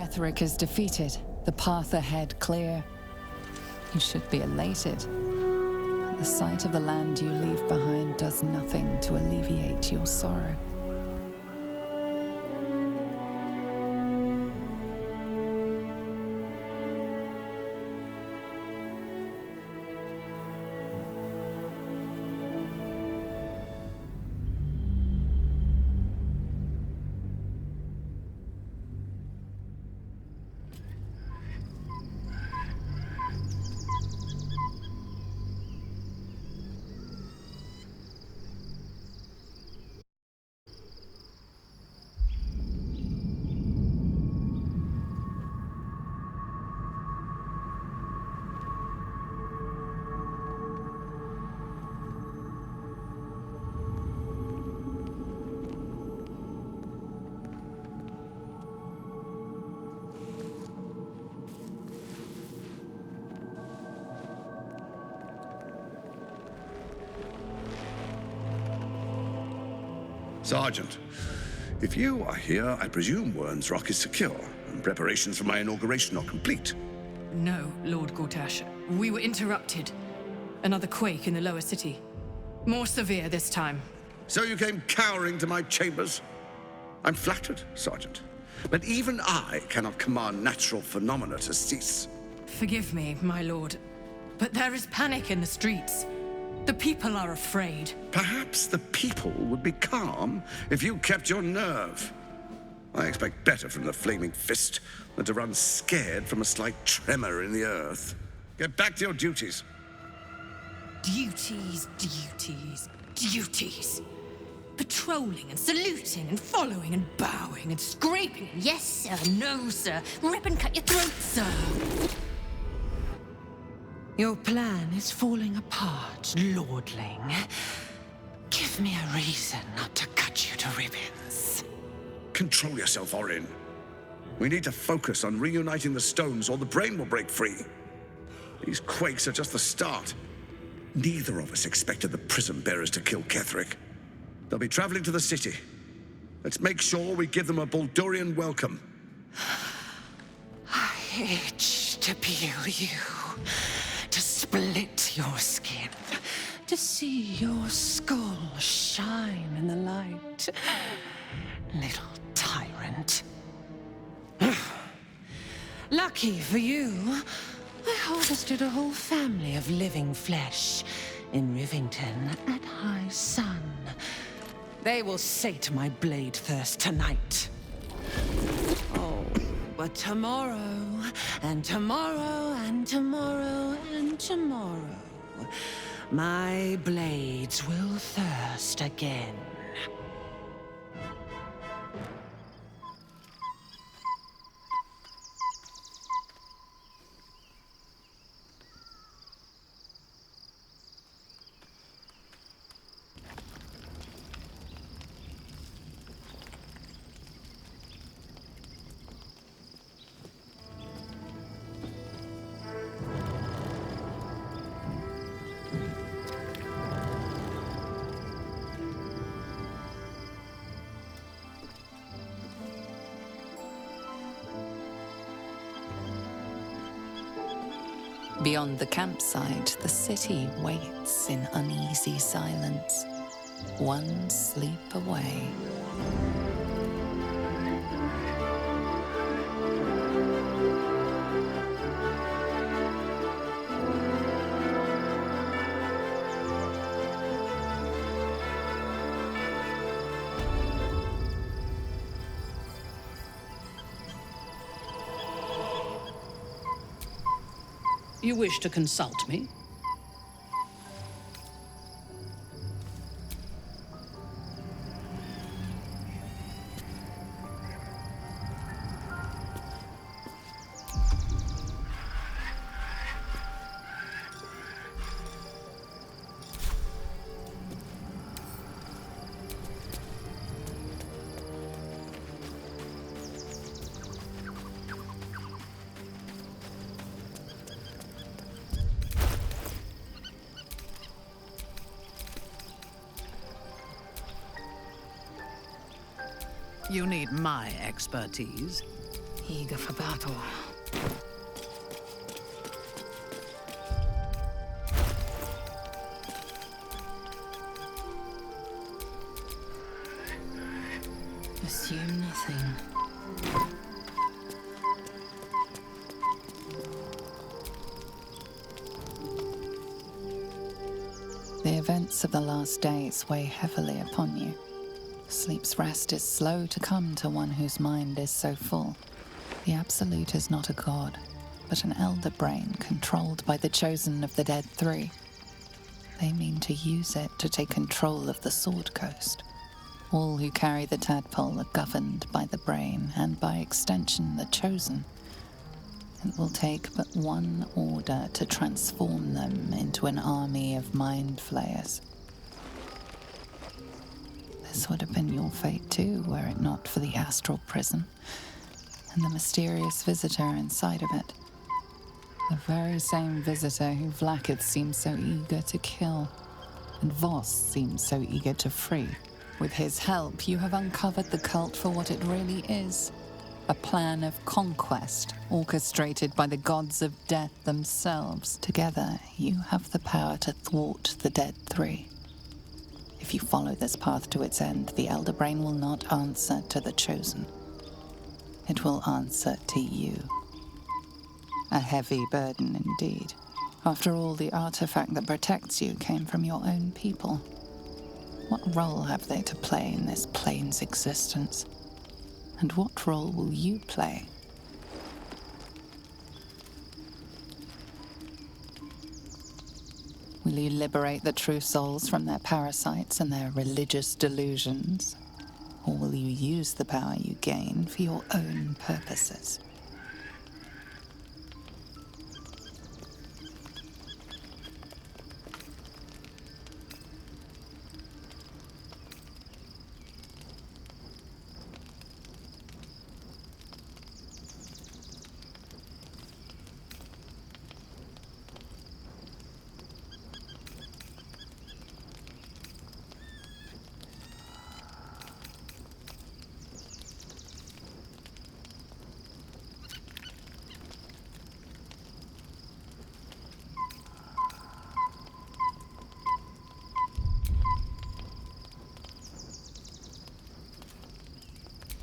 Ketheric is defeated, the path ahead clear. You should be elated. The sight of the land you leave behind does nothing to alleviate your sorrow. Sergeant, if you are here, I presume Wern's Rock is secure, and preparations for my inauguration are complete. No, Lord Gortash. We were interrupted. Another quake in the lower city. More severe this time. So you came cowering to my chambers? I'm flattered, Sergeant. But even I cannot command natural phenomena to cease. Forgive me, my lord, but there is panic in the streets. The people are afraid. Perhaps the people would be calm if you kept your nerve. I expect better from the flaming fist than to run scared from a slight tremor in the earth. Get back to your duties. Duties, duties, duties. Patrolling and saluting and following and bowing and scraping. Yes, sir. No, sir. Rip and cut your throat, sir. Your plan is falling apart, lordling. Give me a reason not to cut you to ribbons. Control yourself, Orin. We need to focus on reuniting the stones or the brain will break free. These quakes are just the start. Neither of us expected the prison bearers to kill Ketheric. They'll be traveling to the city. Let's make sure we give them a Baldurian welcome. I itch to peel you, to split your skin, to see your skull shine in the light. Little tyrant. Lucky for you, I harvested a whole family of living flesh in Rivington at high sun. They will sate my blade thirst tonight. Oh, but tomorrow, and tomorrow, and tomorrow, and tomorrow, my blades will thirst again. Beyond the campsite, the city waits in uneasy silence, one sleep away. You wish to consult me? You need my expertise. eager for battle. Assume nothing. The events of the last days weigh heavily upon you. Sleep's rest is slow to come to one whose mind is so full. The Absolute is not a god, but an elder brain controlled by the chosen of the Dead Three. They mean to use it to take control of the Sword Coast. All who carry the tadpole are governed by the brain, and by extension the chosen. It will take but one order to transform them into an army of mind flayers. This would have been your fate too, were it not for the astral prison and the mysterious visitor inside of it. The very same visitor who Vlaakith seems so eager to kill, and Voss seems so eager to free. With his help, you have uncovered the cult for what it really is. A plan of conquest, orchestrated by the gods of death themselves. Together, you have the power to thwart the Dead Three. If you follow this path to its end, the Elder Brain will not answer to the Chosen. It will answer to you. A heavy burden indeed. After all, the artifact that protects you came from your own people. What role have they to play in this plane's existence? And what role will you play? Will you liberate the true souls from their parasites and their religious delusions? Or will you use the power you gain for your own purposes?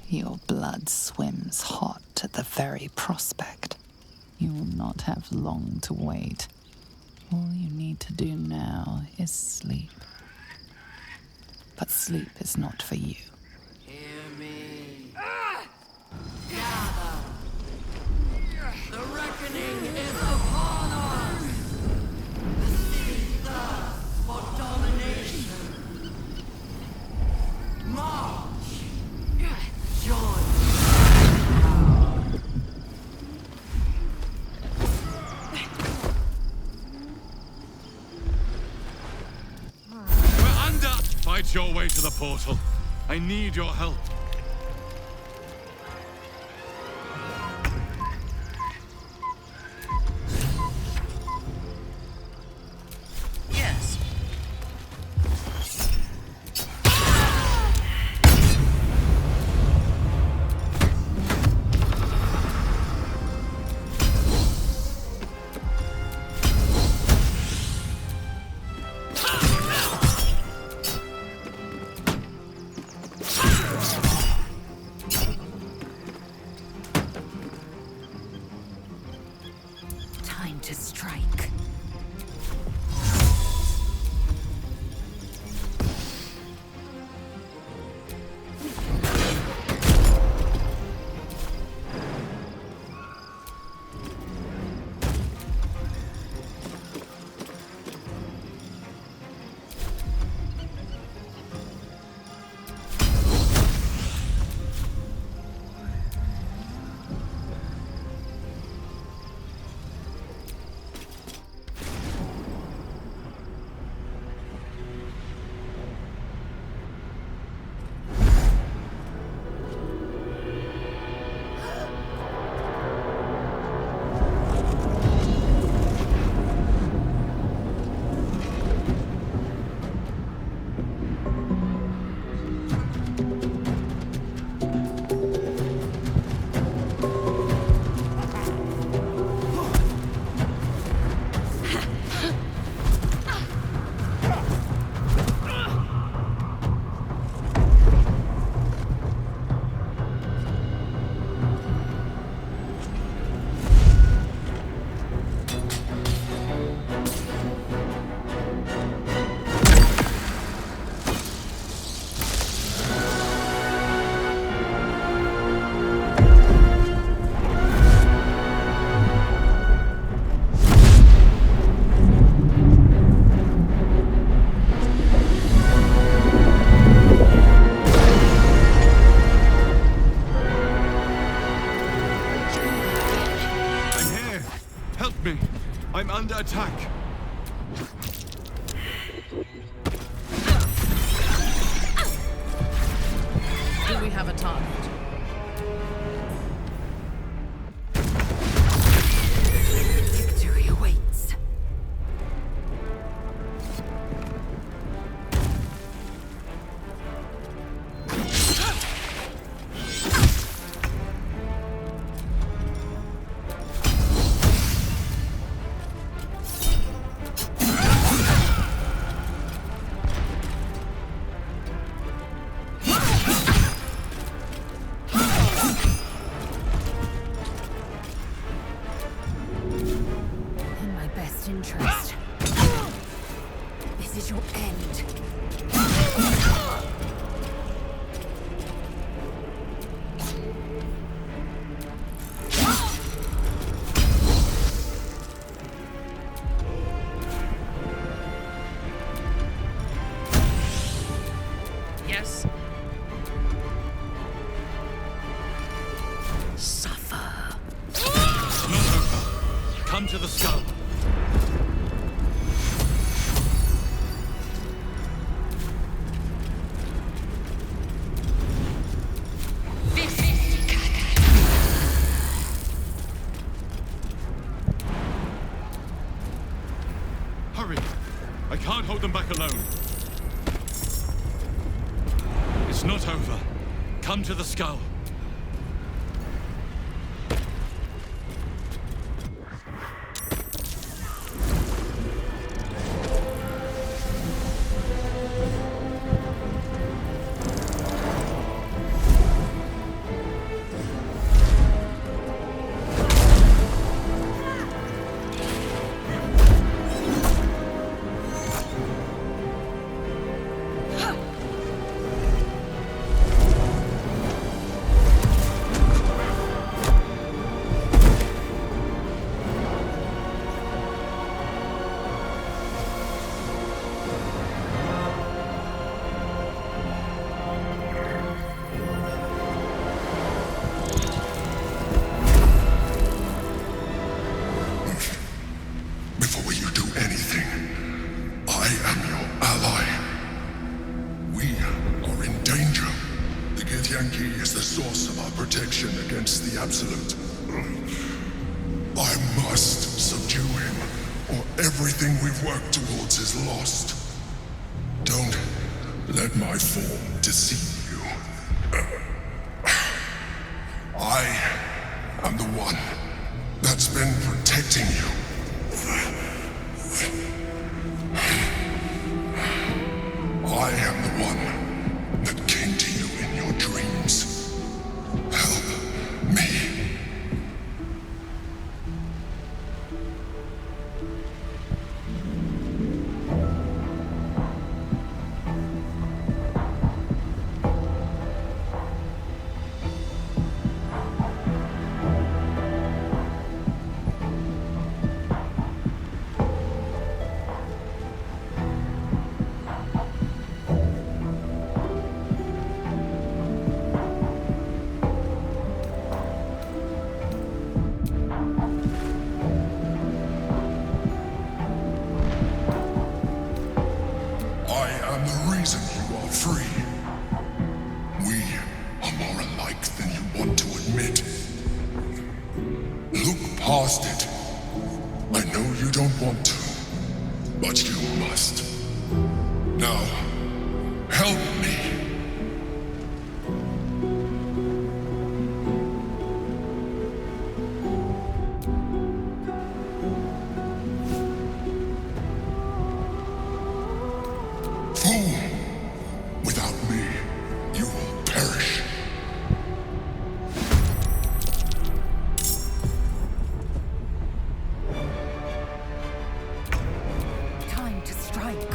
Your blood swims hot at the very prospect. You will not have long to wait. All you need to do now is sleep. But sleep is not for you. Hear me. Gather. The reckoning is upon us. The city thirsts for domination. March. Join. We're under! Fight your way to the portal. I need your help. Yes. Do we have a target? Victory awaits. In my best interest. This is your end. Yes? Suffer. It's not over. Come to the skull. Hurry! I can't hold them back alone. It's not over. Come to the skull. Before you do anything, I am your ally. We are in danger. The Githyanki is the source of our protection against the Absolute. I must subdue him, or everything we've worked towards is lost. Don't let my form deceive you. I am the one that's been protecting you. I am the one that came to you in your dreams. Help me. reason you are free. We are more alike than you want to admit. Look past it. I know you don't want to, but you must. Now, help me. Fool! Without me, you will perish. Time to strike.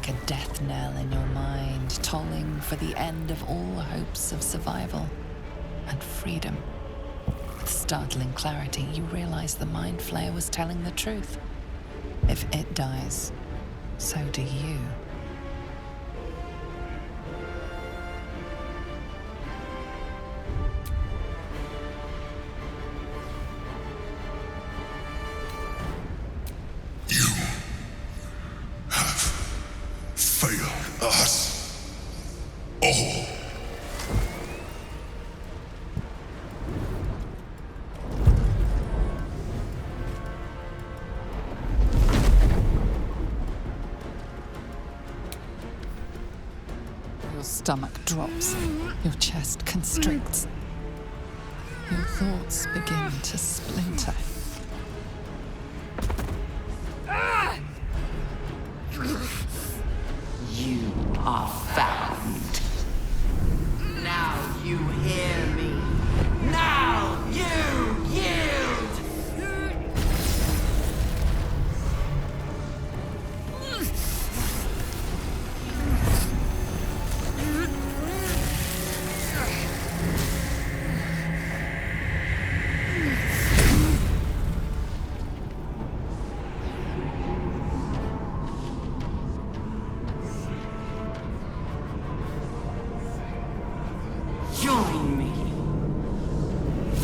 like a death knell in your mind, tolling for the end of all hopes of survival and freedom. With startling clarity, you realize the Mind Flayer was telling the truth. If it dies, so do you. You have failed us all. Your stomach drops, your chest constricts. Your thoughts begin to splinter. You are found. Now you hear me. Now you yield! Join me.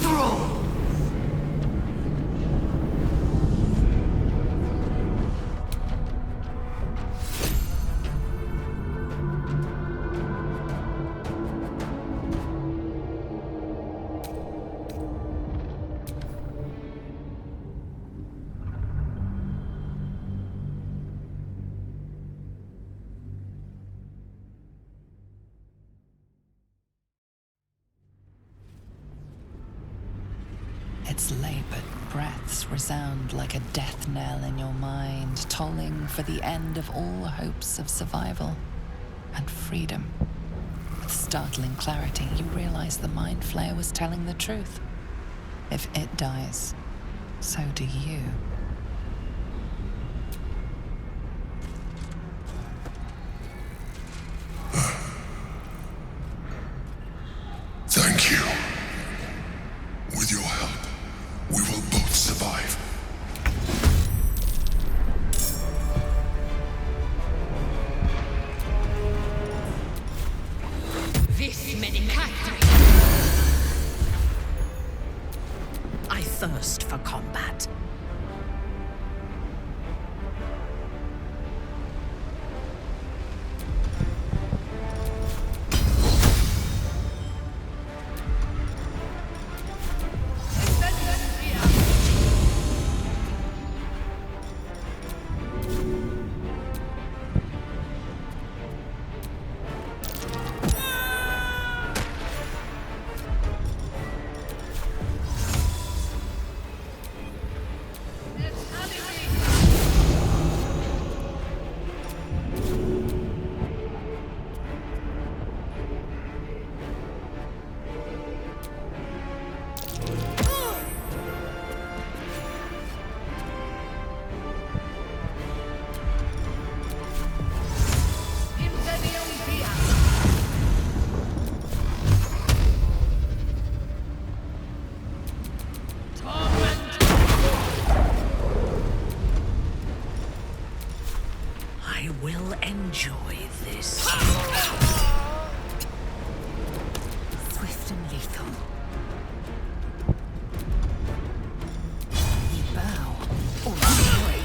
Thrall. Its labored breaths resound like a death knell in your mind, tolling for the end of all hopes of survival and freedom. With startling clarity, you realize the Mind Flayer was telling the truth. If it dies, so do you. Thank you. With your help, we will both survive. Vis medicate. I thirst for combat. I will enjoy this. Swift and lethal. We bow or we break.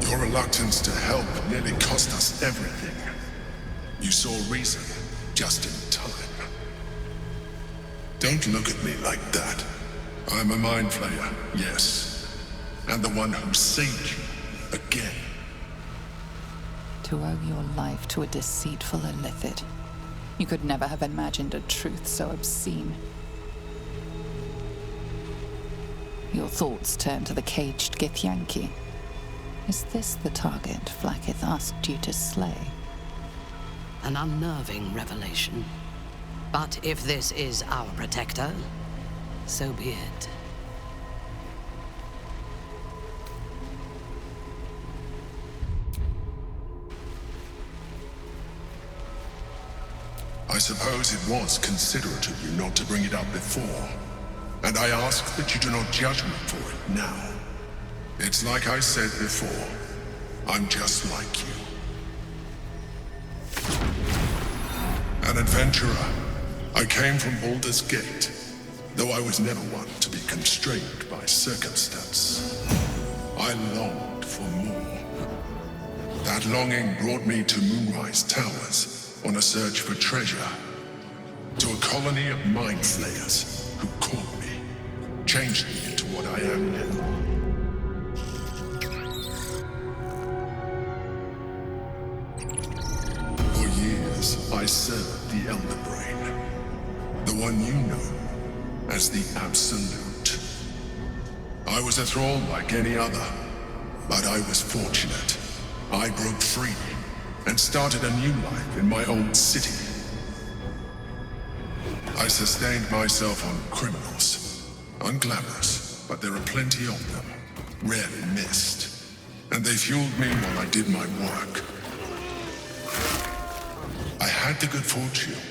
Your reluctance to help nearly cost us everything. You saw reason just in time. Don't look at me like that. I'm a Mind Flayer, yes. And the one who saved you again. To To owe your life to a deceitful illithid. You could never have imagined a truth so obscene. Your thoughts turn to the caged Githyanki. Is this the target Vlaakith asked you to slay? An unnerving revelation. But if this is our protector, so be it. I suppose it was considerate of you not to bring it up before. And I ask that you do not judge me for it now. It's like I said before. I'm just like you. An adventurer. I came from Baldur's Gate, though I was never one to be constrained by circumstance. I longed for more. That longing brought me to Moonrise Towers on a search for treasure. To a colony of mind flayers who caught me, changed me into what I am now. For years, I served the Elder Brain, the one you know as the Absolute. I was a thrall like any other, but I was fortunate. I broke free and started a new life in my old city. I sustained myself on criminals, unglamorous, but there are plenty of them, rarely missed, and they fueled me while I did my work. I had the good fortune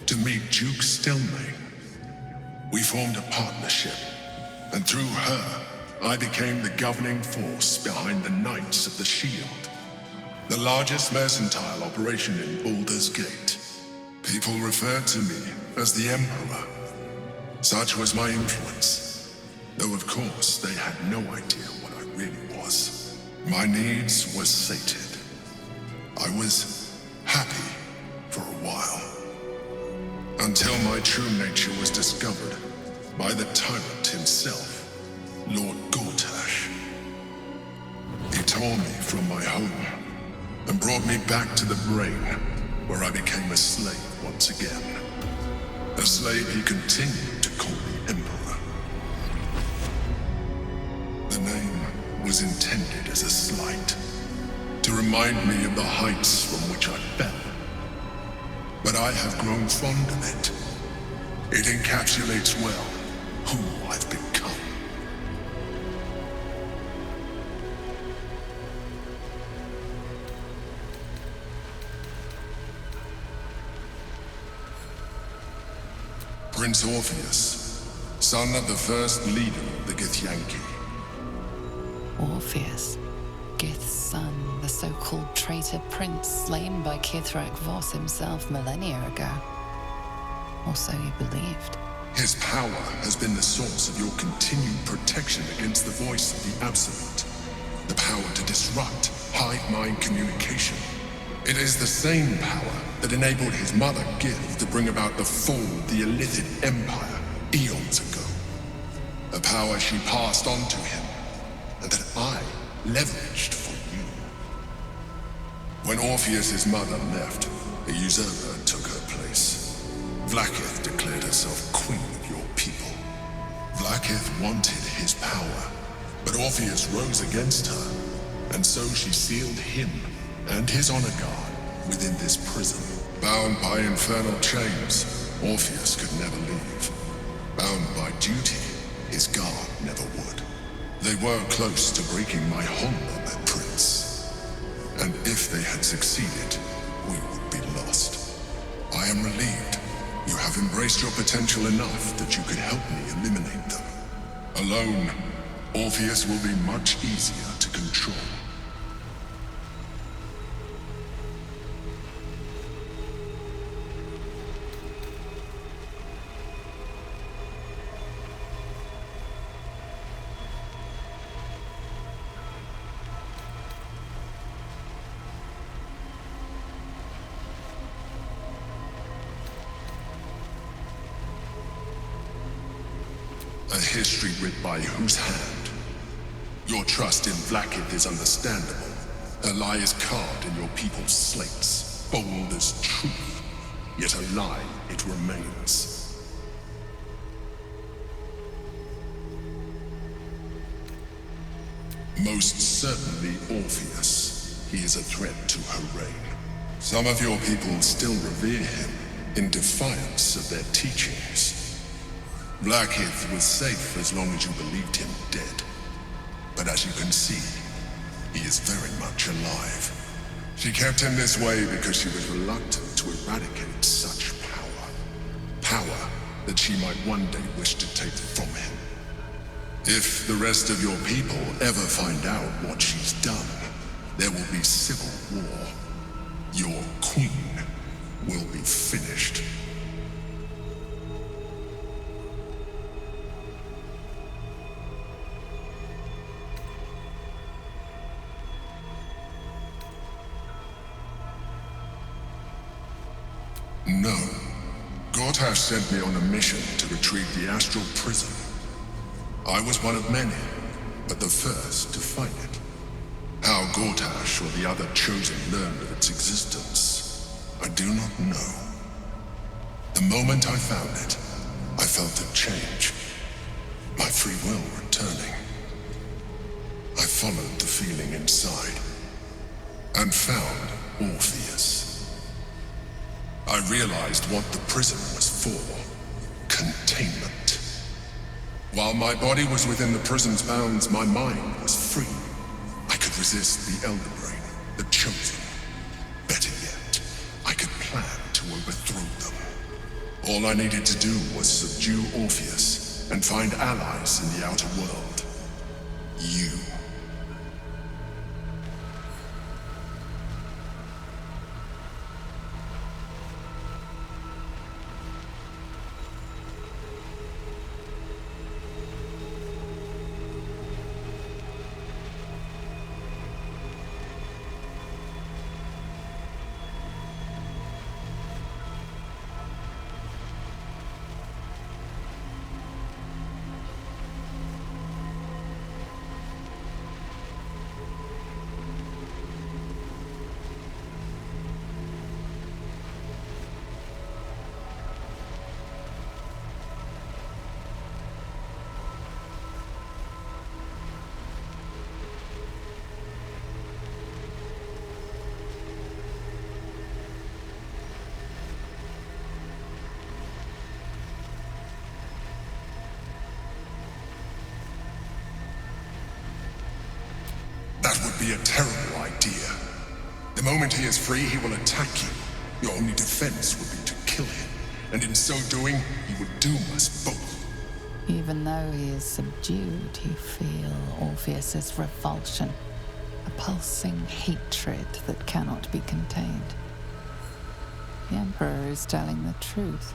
to meet Duke Stelmane. We formed a partnership, and through her, I became the governing force behind the Knights of the Shield, the largest mercantile operation in Baldur's Gate. People referred to me as the Emperor. Such was my influence, though of course they had no idea what I really was. My needs were sated. I was happy for a while, until my true nature was discovered by the tyrant himself, Lord Gortash. He tore me from my home and brought me back to the Brain, where I became a slave once again. A slave he continued to call me Emperor. The name was intended as a slight, to remind me of the heights from which I fell. But I have grown fond of it. It encapsulates well who I've become. Prince Orpheus, son of the first leader of the Githyanki. Orpheus, Gith's son, the so-called traitor prince slain by Kithrak Voss himself millennia ago. Or so you believed. His power has been the source of your continued protection against the voice of the Absolute. The power to disrupt hive-mind communication. It is the same power that enabled his mother, Gith, to bring about the fall of the Illithid Empire eons ago. A power she passed on to him, and that I leveraged for you. When Orpheus's mother left, a usurper took her place. Vlaakith declared herself queen of your people. Vlaakith wanted his power, but Orpheus rose against her, and so she sealed him and his honor guard within this prison. Bound by infernal chains, Orpheus could never leave. Bound by duty, his guard never would. They were close to breaking my hold on that prince. And if they had succeeded, we would be lost. I am relieved. You have embraced your potential enough that you could help me eliminate them. Alone, Orpheus will be much easier to control. A history writ by whose hand? Your trust in Vlaakith is understandable, A lie is carved in your people's slates, bold as truth, yet a lie it remains. Most certainly Orpheus. He is a threat to her reign. Some of your people still revere him in defiance of their teachings. Blackheath was safe as long as you believed him dead. But as you can see, he is very much alive. She kept him this way because she was reluctant to eradicate such power. Power that she might one day wish to take from him. If the rest of your people ever find out what she's done, there will be civil war. Your queen will be finished. No. Gortash sent me on a mission to retrieve the astral prism. I was one of many, but the first to find it. How Gortash or the other chosen learned of its existence, I do not know. The moment I found it, I felt a change. My free will returning. I followed the feeling inside, and found Orpheus. I realized what the prism was for. Containment. While my body was within the prison's bounds, my mind was free. I could resist the Elder Brain, the Chosen. Better yet, I could plan to overthrow them. All I needed to do was subdue Orpheus and find allies in the outer world. You. That would be a terrible idea. The moment he is free, he will attack you. Your only defense would be to kill him, and in so doing, he would doom us both. Even though he is subdued, you feel Orpheus's revulsion, a pulsing hatred that cannot be contained. The Emperor is telling the truth.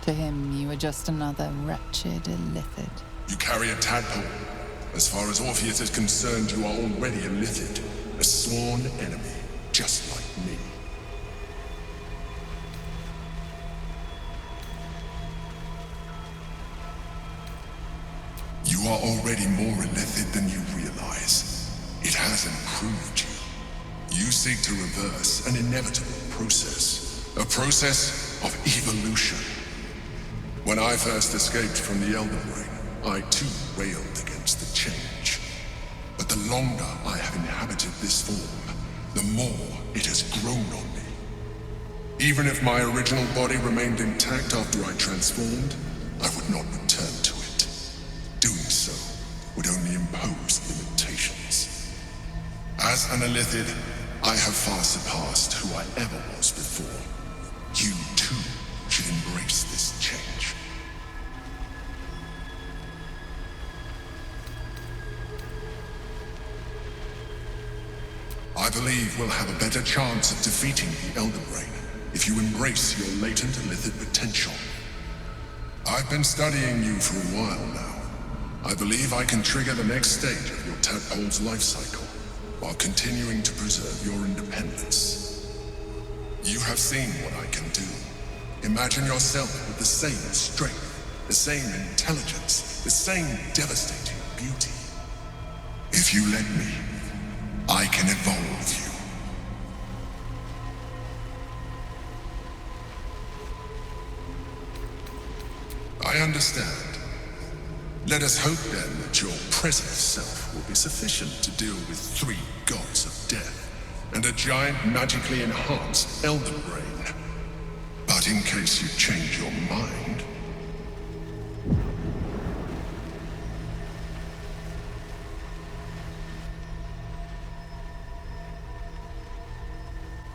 To him, you are just another wretched illithid. You carry a tadpole. As far as Orpheus is concerned, you are already a illithid, a sworn enemy, just like me. You are already more illithid than you realize. It has improved you. You seek to reverse an inevitable process, a process of evolution. When I first escaped from the Elder Brain, I too railed against the change. But the longer I have inhabited this form, the more it has grown on me. Even if my original body remained intact after I transformed, I would not return to it. Doing so would only impose limitations. As an illithid, I have far surpassed who I ever was before. You too should embrace this change. I believe we'll have a better chance of defeating the Elder Brain if you embrace your latent illithid potential. I've been studying you for a while now. I believe I can trigger the next stage of your tadpole's life cycle while continuing to preserve your independence. You have seen what I can do. Imagine yourself with the same strength, the same intelligence, the same devastating beauty. If you let me, I can evolve you. I understand. Let us hope then that your present self will be sufficient to deal with 3 gods of death and a giant magically enhanced elder brain. But in case you change your mind...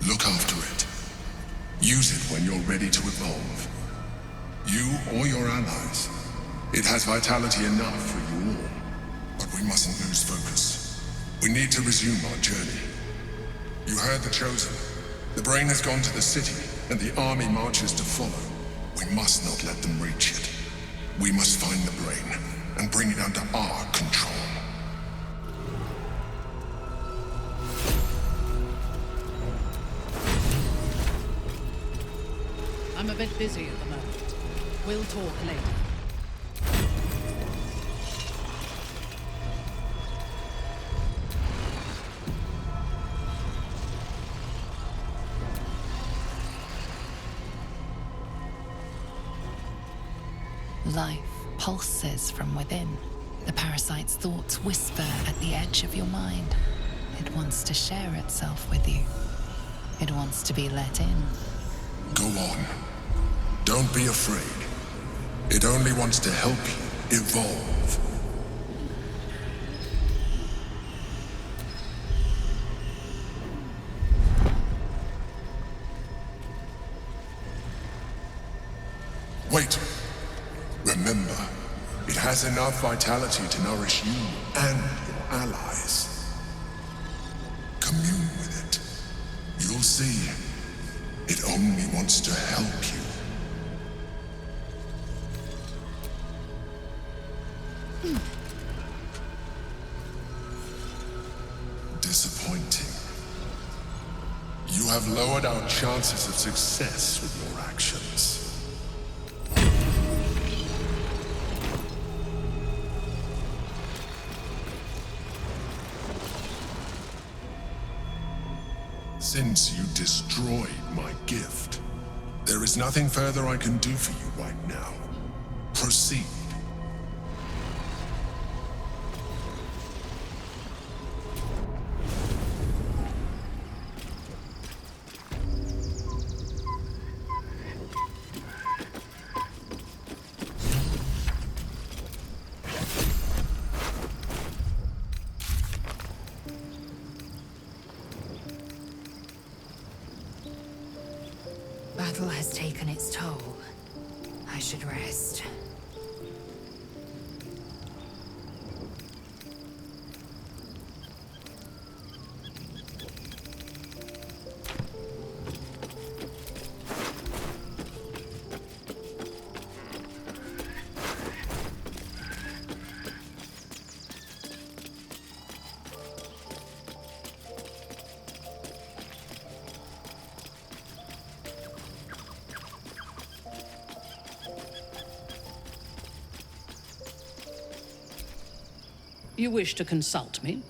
look after it. Use it when you're ready to evolve. You or your allies. It has vitality enough for you all. But we mustn't lose focus. We need to resume our journey. You heard the Chosen. The brain has gone to the city, and the army marches to follow. We must not let them reach it. We must find the brain, and bring it under our control. I'm a bit busy at the moment. We'll talk later. Life pulses from within. The parasite's thoughts whisper at the edge of your mind. It wants to share itself with you. It wants to be let in. Go on. Don't be afraid. It only wants to help you evolve. Wait. Remember, it has enough vitality to nourish you and your allies. Commune with it. You'll see. It only wants to help you. Disappointing. You have lowered our chances of success with your actions. Since you destroyed my gift, there is nothing further I can do for you right now. Proceed. Battle has taken its toll. I should rest. You wish to consult me?